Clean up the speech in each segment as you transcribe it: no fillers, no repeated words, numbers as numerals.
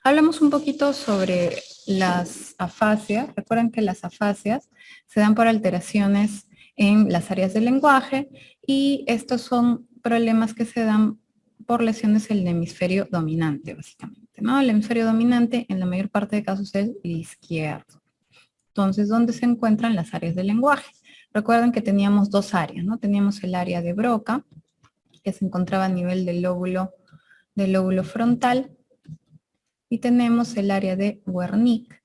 Hablamos un poquito sobre las afasias. Recuerden que las afasias se dan por alteraciones en las áreas del lenguaje y estos son problemas que se dan por lesiones en el hemisferio dominante, básicamente, ¿no? El hemisferio dominante en la mayor parte de casos es el izquierdo. Entonces, ¿dónde se encuentran las áreas del lenguaje? Recuerden que teníamos dos áreas, ¿no? Teníamos el área de Broca, que se encontraba a nivel del lóbulo frontal, y tenemos el área de Wernicke,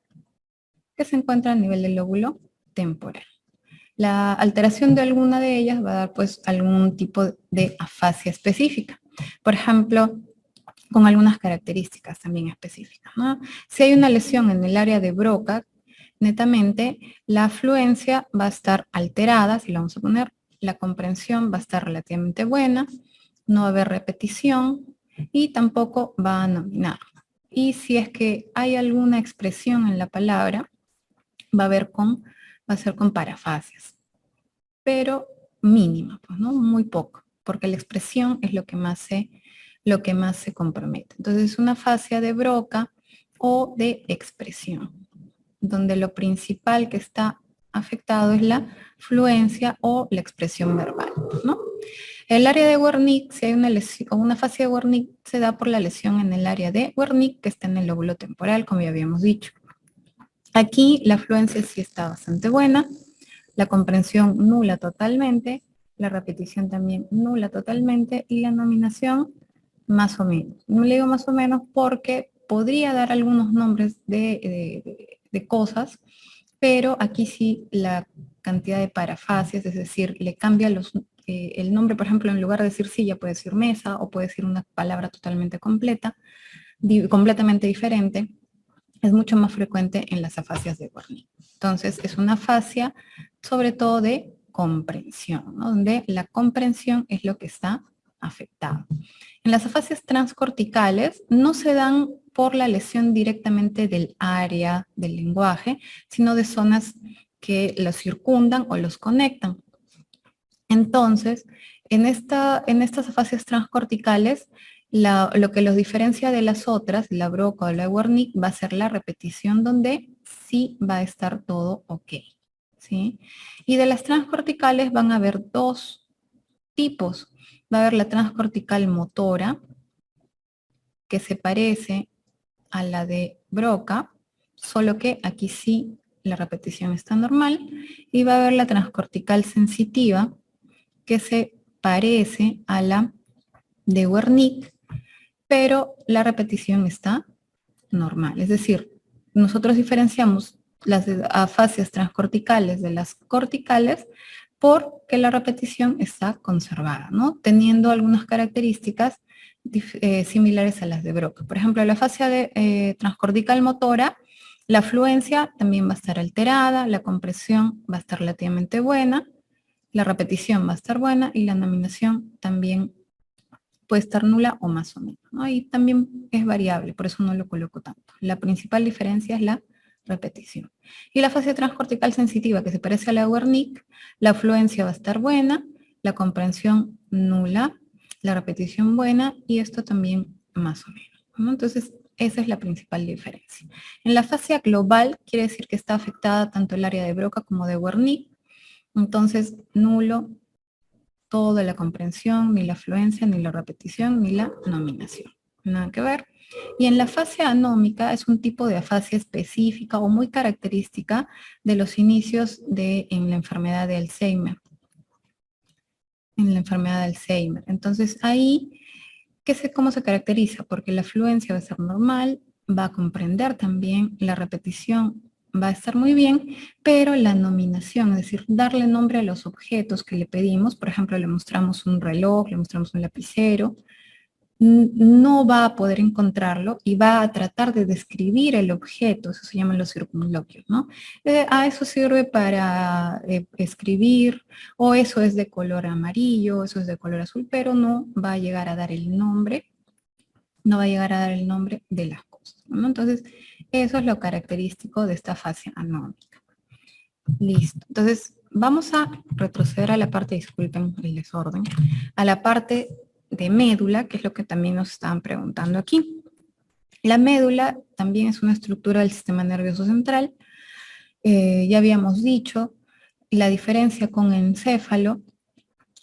que se encuentra a nivel del lóbulo temporal. La alteración de alguna de ellas va a dar pues algún tipo de afasia específica. Por ejemplo, con algunas características también específicas, ¿no? Si hay una lesión en el área de Broca, netamente la fluencia va a estar alterada, si la vamos a poner, la comprensión va a estar relativamente buena, no va a haber repetición y tampoco va a nominar. Y si es que hay alguna expresión en la palabra, va a ser con parafasias, pero mínima, pues, ¿no? Muy poco, porque la expresión es lo que más se compromete. Entonces, una afasia de Broca o de expresión, donde lo principal que está afectado es la fluencia o la expresión verbal, ¿no? El área de Wernicke, si hay una lesión o una afasia de Wernicke, se da por la lesión en el área de Wernicke, que está en el lóbulo temporal, como ya habíamos dicho. Aquí la fluencia sí está bastante buena, la comprensión nula totalmente, la repetición también nula totalmente y la nominación más o menos. No le digo más o menos porque podría dar algunos nombres de cosas, pero aquí sí la cantidad de parafasias, es decir, le cambia el nombre, por ejemplo, en lugar de decir silla puede decir mesa o puede decir una palabra totalmente completa, completamente diferente. Es mucho más frecuente en las afasias de Wernicke. Entonces, es una afasia sobre todo de comprensión, ¿no? Donde la comprensión es lo que está afectado. En las afasias transcorticales no se dan por la lesión directamente del área del lenguaje, sino de zonas que los circundan o los conectan. Entonces, en estas afasias transcorticales, lo que los diferencia de las otras, la Broca o la Wernicke, va a ser la repetición donde sí va a estar todo ok, ¿sí? Y de las transcorticales van a haber dos tipos. Va a haber la transcortical motora, que se parece a la de Broca, solo que aquí sí la repetición está normal, y va a haber la transcortical sensitiva, que se parece a la de Wernicke, pero la repetición está normal. Es decir, nosotros diferenciamos las afasias transcorticales de las corticales porque la repetición está conservada, ¿no? Teniendo algunas características similares a las de Broca. Por ejemplo, la afasia transcortical motora, la fluencia también va a estar alterada, la compresión va a estar relativamente buena, la repetición va a estar buena y la nominación también puede estar nula o más o menos, ¿no? Y también es variable, por eso no lo coloco tanto. La principal diferencia es la repetición. Y la fase transcortical sensitiva, que se parece a la de Wernicke, la fluencia va a estar buena, la comprensión nula, la repetición buena y esto también más o menos, ¿no? Entonces, esa es la principal diferencia. En la fase global quiere decir que está afectada tanto el área de Broca como de Wernicke, entonces nulo toda la comprensión, ni la fluencia, ni la repetición, ni la nominación. Nada que ver. Y en la fase anómica es un tipo de afasia específica o muy característica de los inicios en la enfermedad de Alzheimer. En la enfermedad de Alzheimer. Entonces ahí, ¿cómo se caracteriza? Porque la fluencia va a ser normal, va a comprender también, la repetición va a estar muy bien, pero la nominación, es decir, darle nombre a los objetos que le pedimos, por ejemplo, le mostramos un reloj, le mostramos un lapicero, no va a poder encontrarlo y va a tratar de describir el objeto, eso se llaman los circunloquios, ¿no? Eso sirve para escribir, o eso es de color amarillo, eso es de color azul, pero no va a llegar a dar el nombre, no va a llegar a dar el nombre de las cosas, ¿no? Entonces, eso es lo característico de esta fase anómica. Listo. Entonces, vamos a retroceder a la parte, disculpen el desorden, a la parte de médula, que es lo que también nos estaban preguntando aquí. La médula también es una estructura del sistema nervioso central. Ya habíamos dicho, la diferencia con encéfalo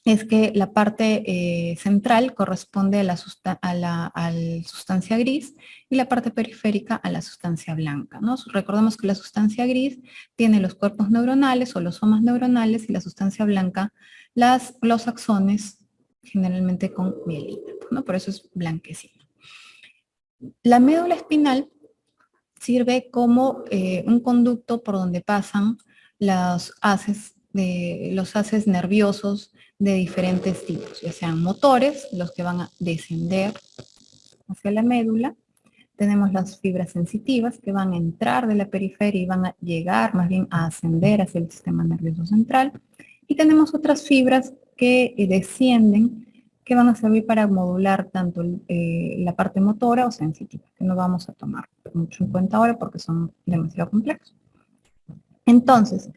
es que la parte central corresponde a la sustancia gris y la parte periférica a la sustancia blanca, ¿no? Recordemos que la sustancia gris tiene los cuerpos neuronales o los somas neuronales y la sustancia blanca los axones, generalmente con mielina, ¿no? Por eso es blanquecino. La médula espinal sirve como un conducto por donde pasan los haces nerviosos de diferentes tipos, ya sean motores, los que van a descender hacia la médula. Tenemos las fibras sensitivas que van a entrar de la periferia y van a llegar más bien a ascender hacia el sistema nervioso central. Y tenemos otras fibras que descienden, que van a servir para modular tanto la parte motora o sensitiva, que no vamos a tomar mucho en cuenta ahora porque son demasiado complejos. Entonces,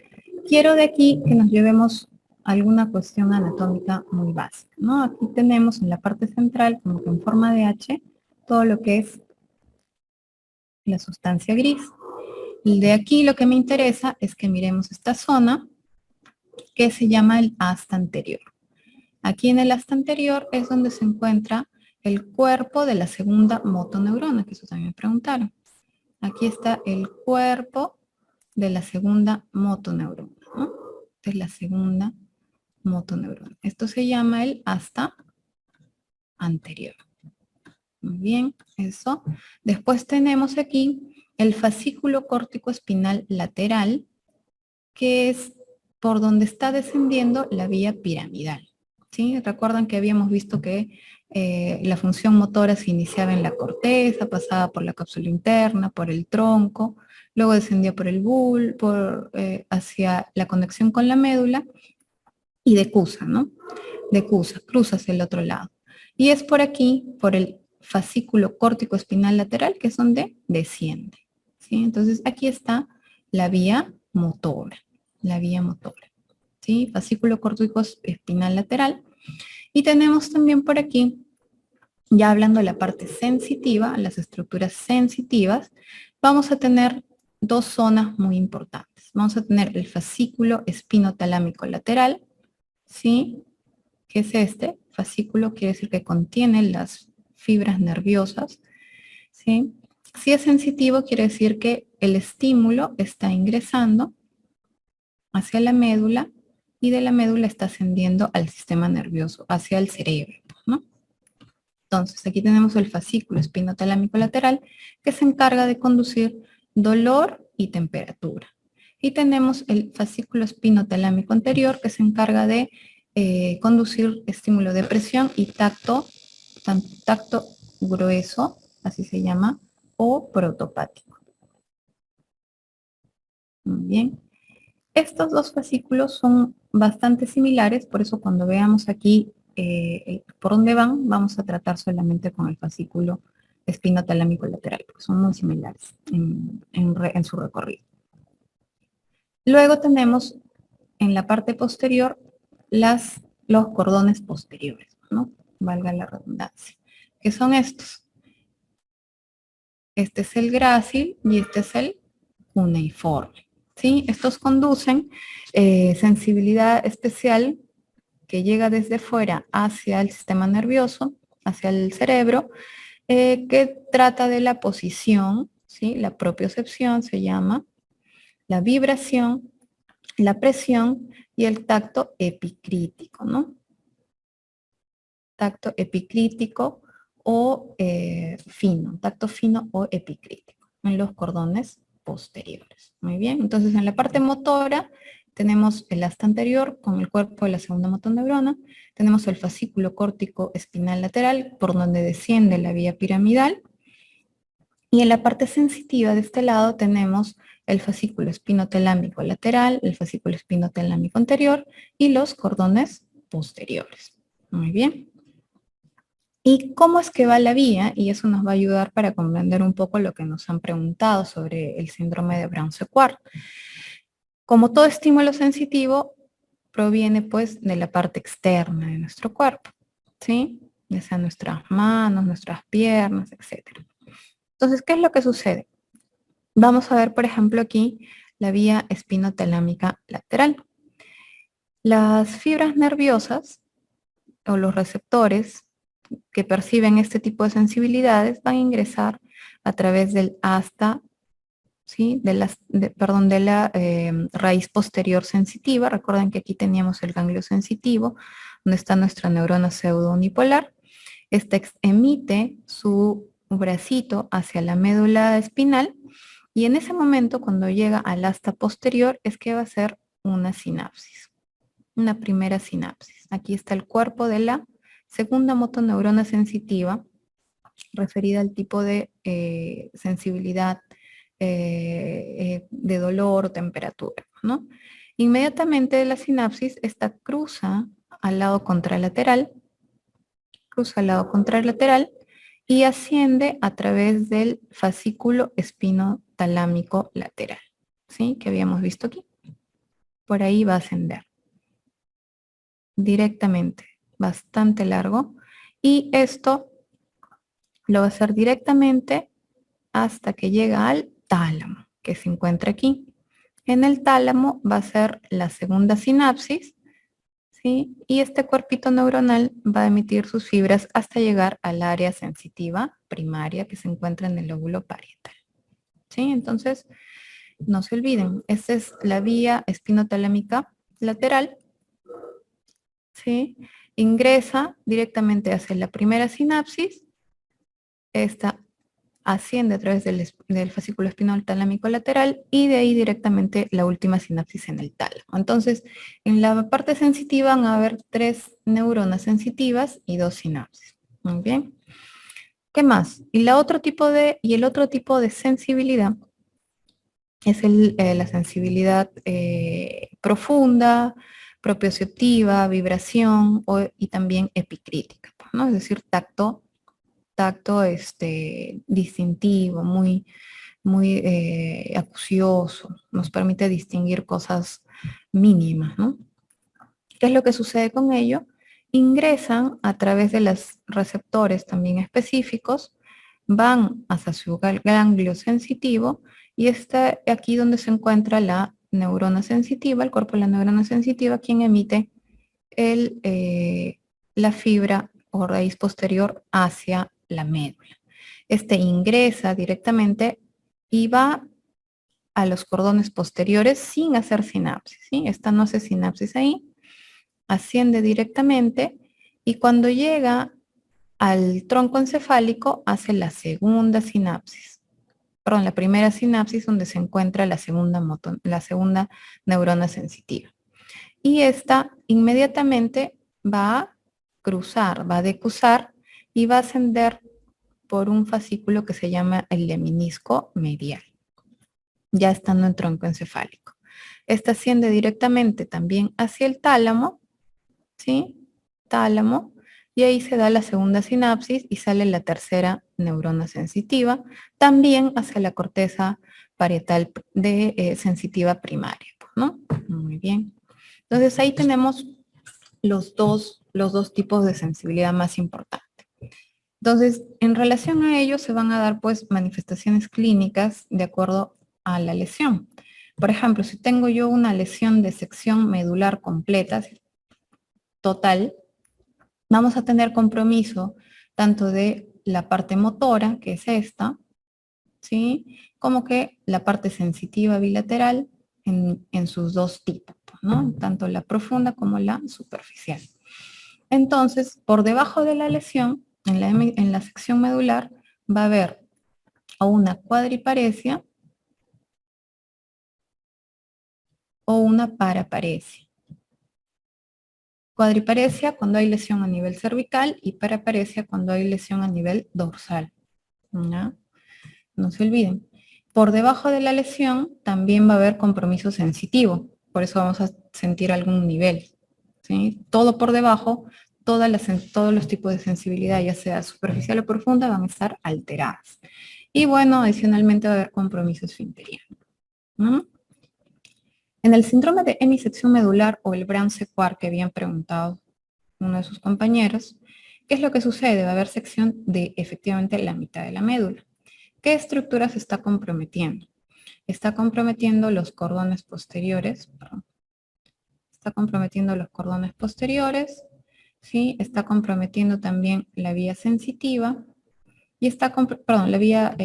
quiero de aquí que nos llevemos alguna cuestión anatómica muy básica, ¿no? Aquí tenemos en la parte central, como que en forma de H, todo lo que es la sustancia gris. Y de aquí lo que me interesa es que miremos esta zona que se llama el asta anterior. Aquí en el asta anterior es donde se encuentra el cuerpo de la segunda motoneurona, que eso también me preguntaron. Aquí está el cuerpo de la segunda motoneurona, ¿no? De la segunda motoneurona. Esto se llama el asta anterior. Muy bien, eso. Después tenemos aquí el fascículo córtico espinal lateral, que es por donde está descendiendo la vía piramidal. ¿Sí? Recuerdan que habíamos visto que la función motora se iniciaba en la corteza, pasaba por la cápsula interna, por el tronco, luego descendía por el bulbo, hacia la conexión con la médula y decusa, ¿no? Decusa, cruza hacia el otro lado. Y es por aquí, por el fascículo córtico espinal lateral, que es donde desciende. ¿Sí? Entonces aquí está la vía motora, ¿sí? Fascículo córtico espinal lateral. Y tenemos también por aquí, ya hablando de la parte sensitiva, las estructuras sensitivas, vamos a tener dos zonas muy importantes. Vamos a tener el fascículo espinotalámico lateral, ¿sí? Que es este fascículo, quiere decir que contiene las fibras nerviosas, ¿sí? Si es sensitivo, quiere decir que el estímulo está ingresando hacia la médula y de la médula está ascendiendo al sistema nervioso, hacia el cerebro, ¿no? Entonces, aquí tenemos el fascículo espinotalámico lateral que se encarga de conducir dolor y temperatura. Y tenemos el fascículo espinotalámico anterior que se encarga de conducir estímulo de presión y tacto grueso, así se llama, o protopático. Muy bien. Estos dos fascículos son bastante similares, por eso cuando veamos aquí por dónde van, vamos a tratar solamente con el fascículo espinotalámico lateral, porque son muy similares en su recorrido. Luego tenemos en la parte posterior los cordones posteriores, ¿no? Valga la redundancia, que son estos. Este es el grácil y este es el cuneiforme, ¿sí? Estos conducen sensibilidad especial que llega desde fuera hacia el sistema nervioso, hacia el cerebro, que trata de la posición, ¿sí? La propiocepción se llama, la vibración, la presión y el tacto epicrítico, ¿no? Tacto epicrítico o fino, tacto fino o epicrítico en los cordones posteriores. Muy bien, entonces en la parte motora tenemos el asta anterior con el cuerpo de la segunda motoneurona, tenemos el fascículo córtico espinal lateral por donde desciende la vía piramidal, y en la parte sensitiva de este lado tenemos el fascículo espinotalámico lateral, el fascículo espinotalámico anterior y los cordones posteriores. Muy bien. ¿Y cómo es que va la vía? Y eso nos va a ayudar para comprender un poco lo que nos han preguntado sobre el síndrome de Brown-Séquard. Como todo estímulo sensitivo, proviene pues de la parte externa de nuestro cuerpo, ¿sí? Ya sean nuestras manos, nuestras piernas, etc. Entonces, ¿qué es lo que sucede? Vamos a ver, por ejemplo, aquí la vía espinotalámica lateral. Las fibras nerviosas o los receptores que perciben este tipo de sensibilidades van a ingresar a través del asta, ¿sí? de la raíz posterior sensitiva. Recuerden que aquí teníamos el ganglio sensitivo, donde está nuestra neurona pseudounipolar. Esta emite su bracito hacia la médula espinal y en ese momento, cuando llega al asta posterior, es que va a ser una sinapsis, una primera sinapsis. Aquí está el cuerpo de la segunda motoneurona sensitiva, referida al tipo de sensibilidad de dolor o temperatura, ¿no? Inmediatamente de la sinapsis, esta cruza al lado contralateral, y asciende a través del fascículo espinotalámico lateral, ¿sí? Que habíamos visto aquí. Por ahí va a ascender directamente, bastante largo, y esto lo va a hacer directamente hasta que llega al tálamo, que se encuentra aquí. En el tálamo va a ser la segunda sinapsis, ¿sí? Y este cuerpito neuronal va a emitir sus fibras hasta llegar al área sensitiva primaria que se encuentra en el lóbulo parietal, ¿sí? Entonces, no se olviden, esta es la vía espinotalámica lateral, ¿sí? Ingresa directamente hacia la primera sinapsis, esta asciende a través del fascículo espinotalámico lateral y de ahí directamente la última sinapsis en el tálamo. Entonces, en la parte sensitiva van a haber 3 neuronas sensitivas y 2 sinapsis. Muy bien. ¿Qué más? Y el otro tipo de sensibilidad es la sensibilidad profunda, propioceptiva, vibración y también epicrítica, ¿no? Es decir, tacto distintivo, muy acucioso, nos permite distinguir cosas mínimas, ¿no? ¿Qué es lo que sucede con ello? Ingresan a través de los receptores también específicos, van hacia su ganglio sensitivo y está aquí donde se encuentra la neurona sensitiva, el cuerpo de la neurona sensitiva, quien emite la fibra o raíz posterior hacia la médula. Este ingresa directamente y va a los cordones posteriores sin hacer sinapsis, ¿sí? Esta no hace sinapsis ahí, asciende directamente y cuando llega al tronco encefálico hace la segunda sinapsis. Perdón, la primera sinapsis donde se encuentra la segunda neurona sensitiva. Y esta inmediatamente va a cruzar, va a decusar y va a ascender por un fascículo que se llama el leminisco medial, ya estando en tronco encefálico. Esta asciende directamente también hacia el tálamo, ¿sí? Tálamo, y ahí se da la segunda sinapsis y sale la tercera neurona sensitiva, también hacia la corteza parietal sensitiva primaria, ¿no? Muy bien. Entonces ahí tenemos los dos tipos de sensibilidad más importantes. Entonces, en relación a ello se van a dar pues manifestaciones clínicas de acuerdo a la lesión. Por ejemplo, si tengo yo una lesión de sección medular completa, total, vamos a tener compromiso tanto de la parte motora, que es esta, ¿sí? Como que la parte sensitiva bilateral en sus dos tipos, ¿no? Tanto la profunda como la superficial. Entonces, por debajo de la lesión, en la sección medular, va a haber o una cuadriparesia o una paraparesia. Cuadriparesia cuando hay lesión a nivel cervical y paraparesia cuando hay lesión a nivel dorsal. ¿No? No se olviden. Por debajo de la lesión también va a haber compromiso sensitivo. Por eso vamos a sentir algún nivel. ¿Sí? Todo por debajo, todos los tipos de sensibilidad, ya sea superficial o profunda, van a estar alteradas. Y bueno, adicionalmente va a haber compromiso esfinteriano. ¿No? En el síndrome de hemisección medular o el Brown-Séquard que habían preguntado uno de sus compañeros, ¿qué es lo que sucede? Va a haber sección de efectivamente la mitad de la médula. ¿Qué estructura se está comprometiendo? Está comprometiendo los cordones posteriores, perdón. Está comprometiendo los cordones posteriores, ¿sí? Está comprometiendo también la vía sensitiva y está, perdón, la vía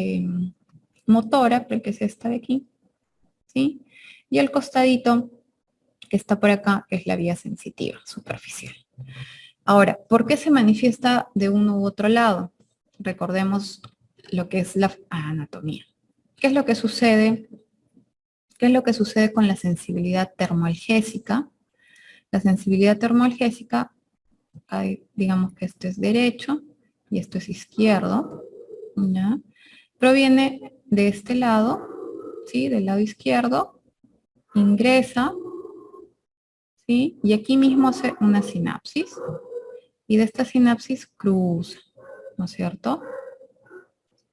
motora, que es esta de aquí, ¿sí? Y el costadito que está por acá es la vía sensitiva, superficial. Ahora, ¿por qué se manifiesta de uno u otro lado? Recordemos lo que es la anatomía. ¿Qué es lo que sucede? ¿Qué es lo que sucede con la sensibilidad termoalgésica? La sensibilidad termoalgésica, digamos que esto es derecho y esto es izquierdo, ¿ya? Proviene de este lado, ¿sí? Del lado izquierdo, ingresa, ¿sí? Y aquí mismo hace una sinapsis. Y de esta sinapsis cruza, ¿no es cierto?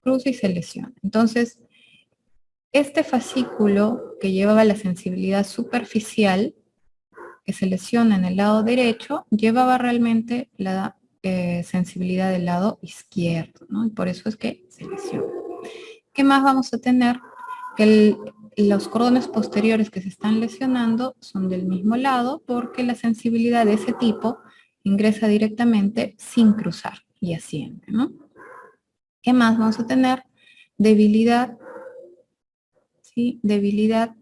Cruza y se lesiona. Entonces, este fascículo que llevaba la sensibilidad superficial, que se lesiona en el lado derecho, llevaba realmente la sensibilidad del lado izquierdo, ¿no? Y por eso es que se lesiona. ¿Qué más vamos a tener? Que los cordones posteriores que se están lesionando son del mismo lado porque la sensibilidad de ese tipo ingresa directamente sin cruzar y asciende, ¿no? ¿Qué más vamos a tener? Debilidad, ¿sí? Debilidad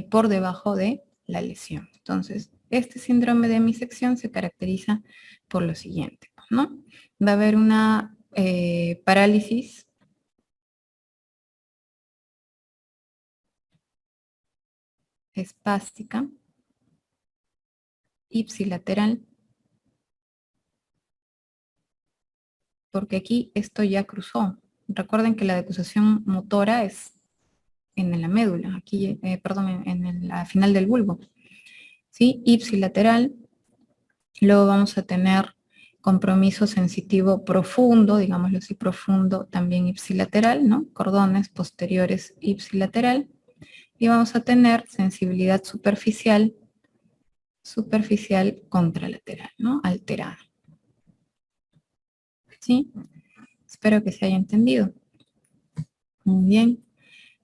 por debajo de la lesión. Entonces, este síndrome de hemisección se caracteriza por lo siguiente, ¿no? Va a haber una parálisis espástica, ipsilateral, porque aquí esto ya cruzó. Recuerden que la decusación motora es en la médula, aquí, perdón, en la final del bulbo. ¿Sí? Ipsilateral. Luego vamos a tener compromiso sensitivo profundo, digámoslo así, profundo, también ipsilateral, ¿no? Cordones posteriores ipsilateral. Y vamos a tener sensibilidad superficial, superficial contralateral, ¿no? Alterada. ¿Sí? Espero que se haya entendido. Muy bien.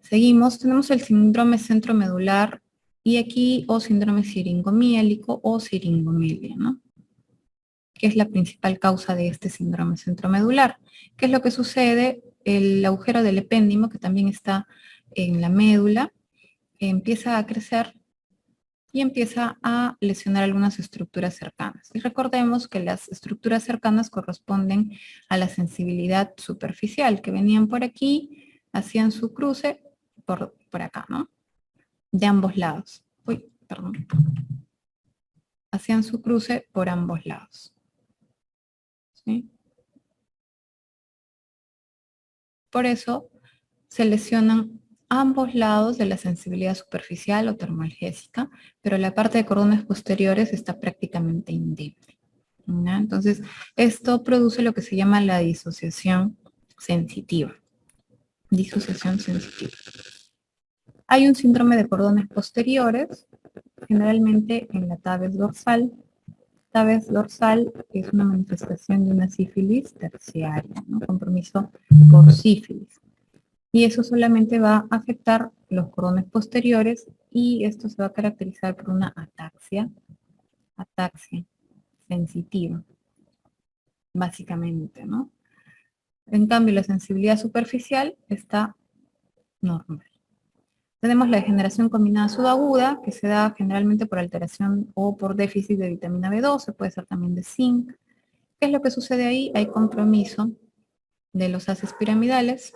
Seguimos. Tenemos el síndrome centromedular y aquí o síndrome siringomiélico o siringomelia, ¿no? Que es la principal causa de este síndrome centromedular. ¿Qué es lo que sucede? El agujero del epéndimo, que también está en la médula, empieza a crecer y empieza a lesionar algunas estructuras cercanas. Y recordemos que las estructuras cercanas corresponden a la sensibilidad superficial, que venían por aquí, hacían su cruce por acá, ¿no? De ambos lados. Uy, perdón. Hacían su cruce por ambos lados. ¿Sí? Por eso se lesionan ambos lados de la sensibilidad superficial o termoalgésica, pero la parte de cordones posteriores está prácticamente indemne. ¿No? Entonces, esto produce lo que se llama la disociación sensitiva. Disociación sensitiva. Hay un síndrome de cordones posteriores, generalmente en la tabes dorsal. Tabes dorsal es una manifestación de una sífilis terciaria, ¿no? Compromiso por sífilis. Y eso solamente va a afectar los cordones posteriores y esto se va a caracterizar por una ataxia sensitiva, básicamente, ¿no? En cambio, la sensibilidad superficial está normal. Tenemos la degeneración combinada subaguda, que se da generalmente por alteración o por déficit de vitamina B12, puede ser también de zinc. ¿Qué es lo que sucede ahí? Hay compromiso de los haces piramidales,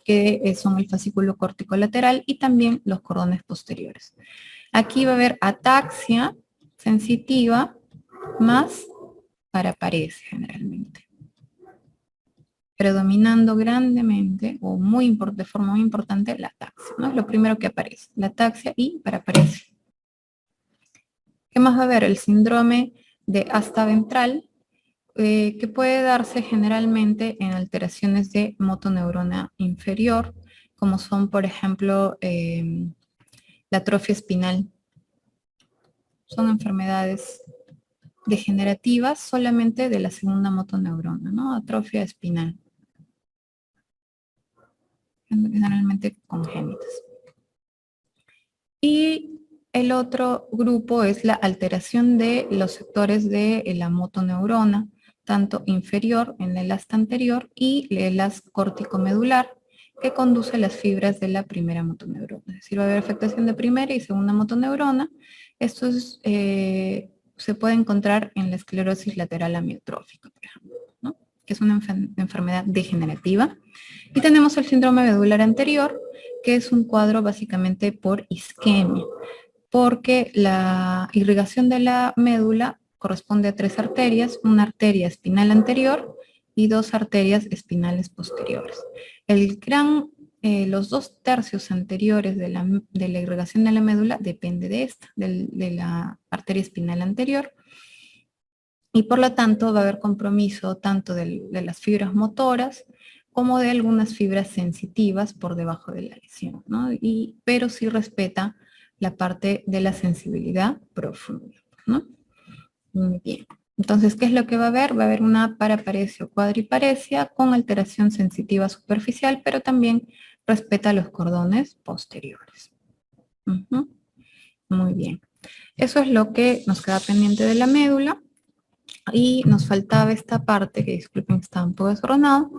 que son el fascículo córtico lateral y también los cordones posteriores. Aquí va a haber ataxia sensitiva más paraparesia generalmente, predominando grandemente o de forma muy importante la ataxia, ¿no? Es lo primero que aparece, la ataxia y paraparesia. ¿Qué más va a haber? El síndrome de asta ventral, que puede darse generalmente en alteraciones de motoneurona inferior, como son, por ejemplo, la atrofia espinal. Son enfermedades degenerativas solamente de la segunda motoneurona, ¿no? Atrofia espinal. generalmente congénitas. Y el otro grupo es la alteración de los sectores de la motoneurona, tanto inferior en el asta anterior y el as córtico-medular, que conduce las fibras de la primera motoneurona. Es decir, va a haber afectación de primera y segunda motoneurona. Esto se puede encontrar en la esclerosis lateral amiotrófica, por ejemplo, ¿no? Que es una enfermedad degenerativa. Y tenemos el síndrome medular anterior, que es un cuadro básicamente por isquemia, porque la irrigación de la médula corresponde a 3 arterias, una arteria espinal anterior y 2 arterias espinales posteriores. Los 2/3 anteriores de la irrigación de la médula depende de esta, de la arteria espinal anterior, y por lo tanto va a haber compromiso tanto de las fibras motoras como de algunas fibras sensitivas por debajo de la lesión, ¿no? Pero sí respeta la parte de la sensibilidad profunda, ¿no? Muy bien. Entonces, ¿qué es lo que va a haber? Va a haber una paraparesia o cuadriparesia con alteración sensitiva superficial, pero también respeta los cordones posteriores. Muy bien. Eso es lo que nos queda pendiente de la médula. Y nos faltaba esta parte, que disculpen que estaba un poco desordenado.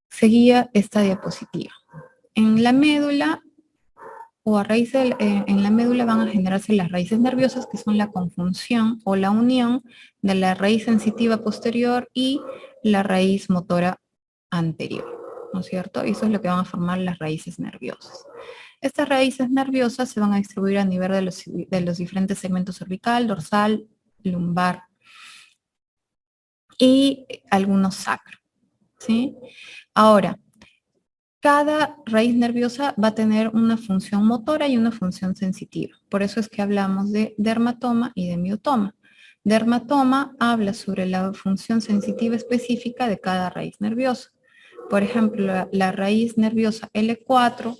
Seguía esta diapositiva. En la médula o en la médula van a generarse las raíces nerviosas, que son la conjunción o la unión de la raíz sensitiva posterior y la raíz motora anterior, ¿no es cierto? Y eso es lo que van a formar las raíces nerviosas. Estas raíces nerviosas se van a distribuir a nivel de los diferentes segmentos cervical, dorsal, lumbar y algunos sacro, ¿sí? Ahora, cada raíz nerviosa va a tener una función motora y una función sensitiva. Por eso es que hablamos de dermatoma y de miotoma. Dermatoma habla sobre la función sensitiva específica de cada raíz nerviosa. Por ejemplo, la raíz nerviosa L4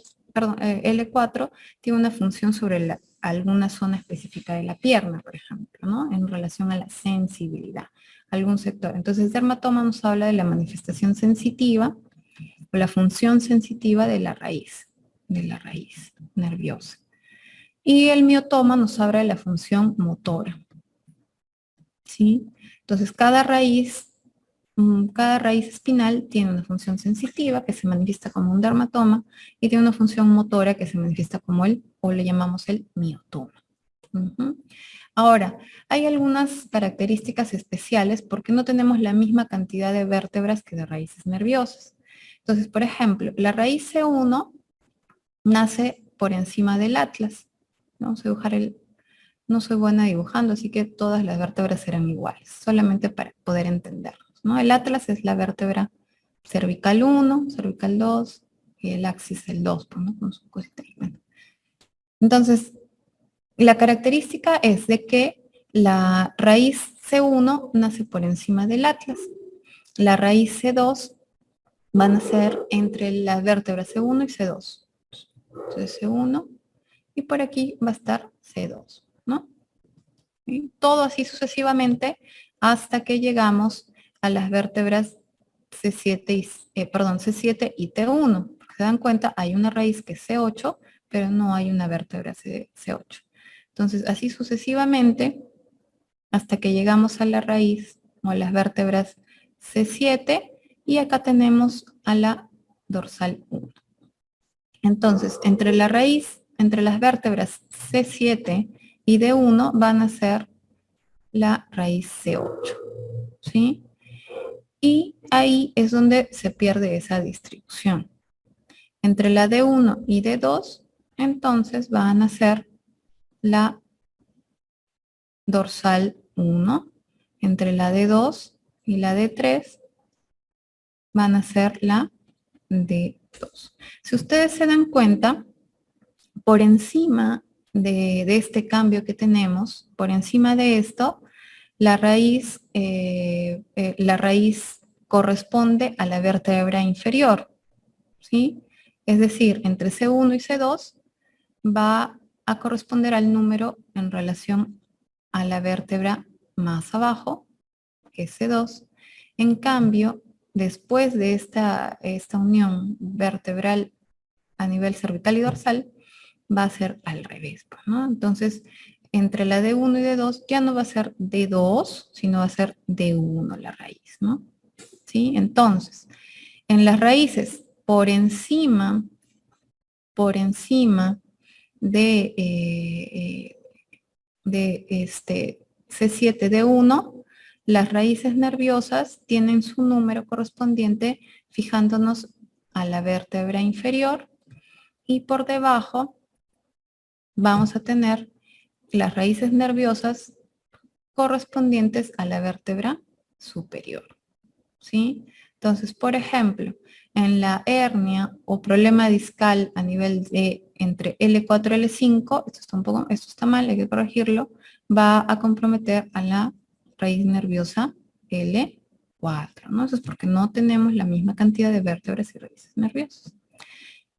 tiene una función sobre alguna zona específica de la pierna, por ejemplo, ¿no? En relación a la sensibilidad, algún sector. Entonces, dermatoma nos habla de la manifestación sensitiva o la función sensitiva de la raíz nerviosa. Y el miotoma nos habla de la función motora, ¿sí? Entonces, cada raíz espinal tiene una función sensitiva que se manifiesta como un dermatoma y tiene una función motora que se manifiesta como o le llamamos el miotoma. Ahora, hay algunas características especiales porque no tenemos la misma cantidad de vértebras que de raíces nerviosas. Entonces, por ejemplo, la raíz C1 nace por encima del atlas. No soy buena dibujando, así que todas las vértebras serán iguales, solamente para poder entenderlos, ¿no? El atlas es la vértebra cervical 1, cervical 2 y el axis el 2, ¿no? Con su cosita ahí. Bueno. Entonces, la característica es de que la raíz C1 nace por encima del atlas. La raíz C2 van a ser entre las vértebras C1 y C2. Entonces C1 y por aquí va a estar C2, ¿no? ¿Sí? Todo así sucesivamente hasta que llegamos a las vértebras C7 y T1. ¿Se dan cuenta? Hay una raíz que es C8, pero no hay una vértebra C8. Entonces, así sucesivamente hasta que llegamos a la raíz o a las vértebras C7 y acá tenemos a la dorsal 1. Entonces, entre las vértebras C7 y D1 van a ser la raíz C8, ¿sí? Y ahí es donde se pierde esa distribución. Entre la D1 y D2, entonces van a ser la dorsal 1. Entre la D2 y la D3 van a ser la D2. Si ustedes se dan cuenta, por encima de este cambio que tenemos, por encima de esto, la raíz corresponde a la vértebra inferior, ¿sí? Es decir, entre C1 y C2 va a corresponder al número en relación a la vértebra más abajo, que es C2. En cambio, después de esta unión vertebral a nivel cervical y dorsal, va a ser al revés, pues, ¿no? Entonces, entre la D1 y D2 ya no va a ser D2, sino va a ser D1 la raíz, ¿no? ¿Sí? Entonces, en las raíces por encima de C7D1, las raíces nerviosas tienen su número correspondiente fijándonos a la vértebra inferior y por debajo vamos a tener las raíces nerviosas correspondientes a la vértebra superior, ¿sí? Entonces, por ejemplo, en la hernia o problema discal a nivel de entre L4 y L5, esto está mal, hay que corregirlo, va a comprometer a la raíz nerviosa L4, ¿no? Eso es porque no tenemos la misma cantidad de vértebras y raíces nerviosas.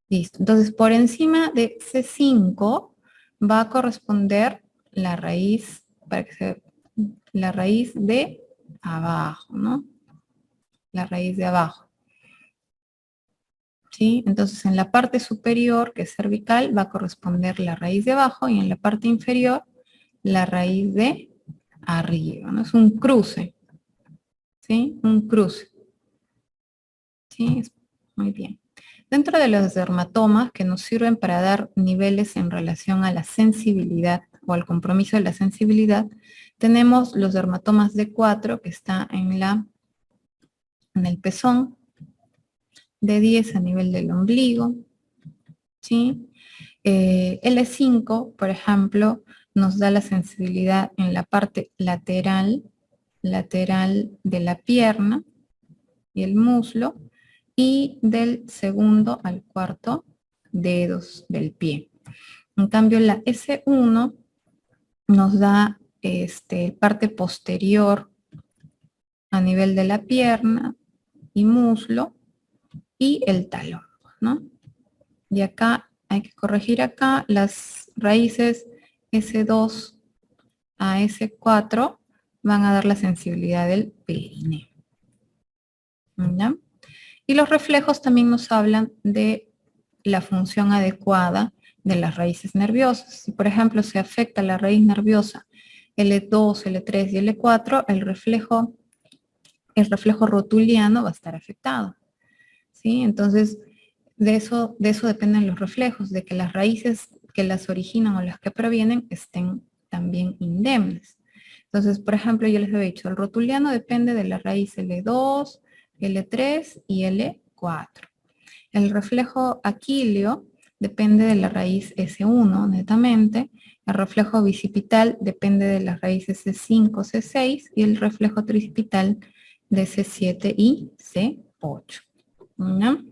Listo. Entonces, por encima de C5 va a corresponder la raíz, la raíz de abajo, ¿no? La raíz de abajo. ¿Sí? Entonces, en la parte superior, que es cervical, va a corresponder la raíz de abajo y en la parte inferior, la raíz de arriba, ¿no? Es un cruce. ¿Sí? Un cruce. ¿Sí? Muy bien. Dentro de los dermatomas que nos sirven para dar niveles en relación a la sensibilidad o al compromiso de la sensibilidad, tenemos los dermatomas D4 que está en el pezón, D10 a nivel del ombligo, ¿sí? L5, por ejemplo, nos da la sensibilidad en la parte lateral de la pierna y el muslo, y del segundo al cuarto dedos del pie. En cambio, la S1 nos da parte posterior a nivel de la pierna y muslo y el talón, ¿no? Y acá hay que corregir acá las raíces S2 a S4 van a dar la sensibilidad del perineo. ¿Ya? Y los reflejos también nos hablan de la función adecuada de las raíces nerviosas. Si, por ejemplo, se afecta la raíz nerviosa L2, L3 y L4, el reflejo rotuliano va a estar afectado. ¿Sí? Entonces, de eso dependen los reflejos, de que las raíces que las originan o las que provienen estén también indemnes. Entonces, por ejemplo, yo les había dicho, el rotuliano depende de la raíz L2, L3 y L4. El reflejo aquileo depende de la raíz S1, netamente. El reflejo bicipital depende de las raíces C5, C6 y el reflejo tricipital de C7 y C8. ¿No?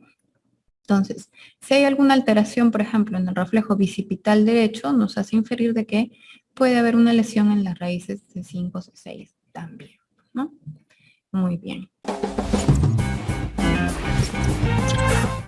Entonces, si hay alguna alteración, por ejemplo, en el reflejo bicipital derecho, nos hace inferir de que puede haber una lesión en las raíces C5, C6 también, ¿no? Muy bien.